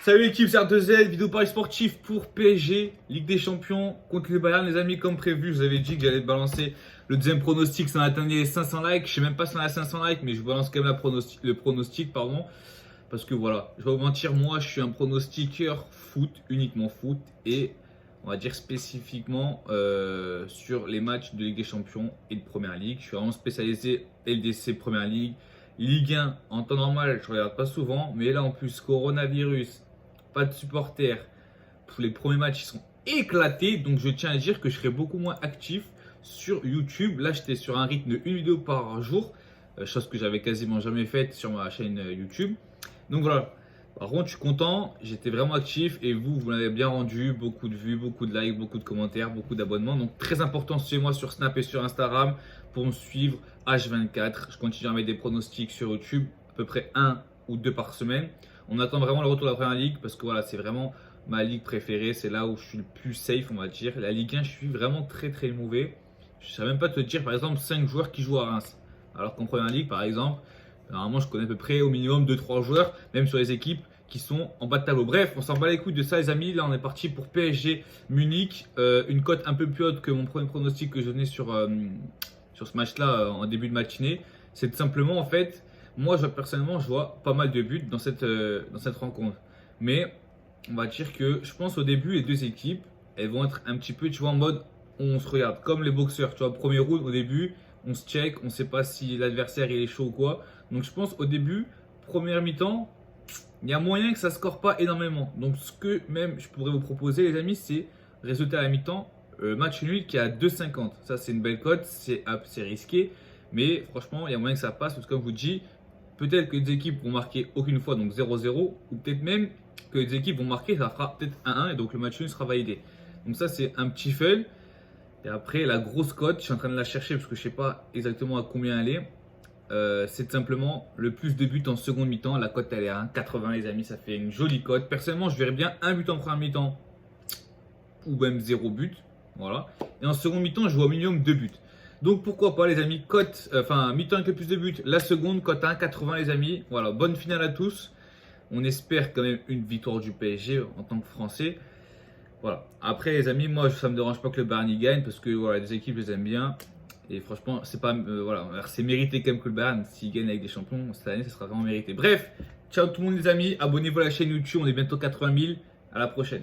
Salut l'équipe, c'est R2Z, vidéo paris sportif pour PSG, Ligue des Champions contre le Bayern les amis, comme prévu, je vous avais dit que j'allais balancer le deuxième pronostic, ça a atteint les 500 likes, je sais même pas si on a 500 likes, mais je vous balance quand même le pronostic, pardon, parce que voilà, je vais vous mentir, moi je suis un pronostiqueur foot, uniquement foot, et on va dire spécifiquement sur les matchs de Ligue des Champions et de Première Ligue, je suis vraiment spécialisé LDC Première Ligue, Ligue 1 en temps normal, je regarde pas souvent, mais là en plus coronavirus, pas de supporters. Les premiers matchs ils sont éclatés, donc je tiens à dire que je serai beaucoup moins actif sur YouTube. Là, j'étais sur un rythme de une vidéo par jour, chose que j'avais quasiment jamais faite sur ma chaîne YouTube. Donc voilà. Par contre, je suis content, j'étais vraiment actif et vous l'avez bien rendu. Beaucoup de vues, beaucoup de likes, beaucoup de commentaires, beaucoup d'abonnements. Donc très important, suivez-moi sur Snap et sur Instagram pour me suivre H24. Je continue à mettre des pronostics sur YouTube, à peu près 1 ou 2 par semaine. On attend vraiment le retour de la première ligue parce que voilà, c'est vraiment ma ligue préférée. C'est là où je suis le plus safe, on va dire. La Ligue 1, je suis vraiment très mauvais. Je ne sais même pas te dire, par exemple, 5 joueurs qui jouent à Reims. Alors qu'en première ligue, par exemple, normalement, je connais à peu près au minimum 2-3 joueurs, même sur les équipes qui sont en bas de tableau. Bref, on s'en bat les couilles de ça, les amis. Là, on est parti pour PSG Munich. Une cote un peu plus haute que mon premier pronostic que je donnais sur ce match-là en début de matinée. C'est tout simplement, en fait, moi, personnellement, je vois pas mal de buts dans cette rencontre. Mais on va dire que je pense au début, les deux équipes, elles vont être un petit peu, tu vois, en mode on se regarde comme les boxeurs. Tu vois, premier round, au début, on se check, on ne sait pas si l'adversaire il est chaud ou quoi. Donc je pense au début, première mi-temps, il y a moyen que ça ne score pas énormément. Donc ce que même je pourrais vous proposer, les amis, c'est résultat à la mi-temps, match nul qui est à 2,50. Ça, c'est une belle cote, c'est risqué. Mais franchement, il y a moyen que ça passe. Parce que comme je vous dis, peut-être que les équipes vont marquer aucune fois, donc 0-0. Ou peut-être même que les équipes vont marquer, ça fera peut-être 1-1. Et donc le match nul sera validé. Donc ça, c'est un petit fun. Et après, la grosse cote, je suis en train de la chercher parce que je ne sais pas exactement à combien elle est. C'est simplement le plus de buts en seconde mi-temps. La cote elle est à 1,80 les amis, ça fait une jolie cote. Personnellement, je verrais bien un but en première mi-temps ou même 0 but. Voilà. Et en seconde mi-temps, je vois au minimum 2 buts. Donc pourquoi pas les amis, cote, mi-temps avec le plus de buts, la seconde, cote à 1,80 les amis. Voilà, bonne finale à tous. On espère quand même une victoire du PSG en tant que Français. Voilà. Après les amis, moi ça me dérange pas que le Bayern y gagne parce que voilà, les équipes je les aime bien. Et franchement, c'est pas voilà, c'est mérité quand même que le Bayern, s'il gagne avec des champions cette année, ça sera vraiment mérité. Bref, ciao tout le monde les amis, abonnez-vous à la chaîne YouTube, on est bientôt 80 000. À la prochaine.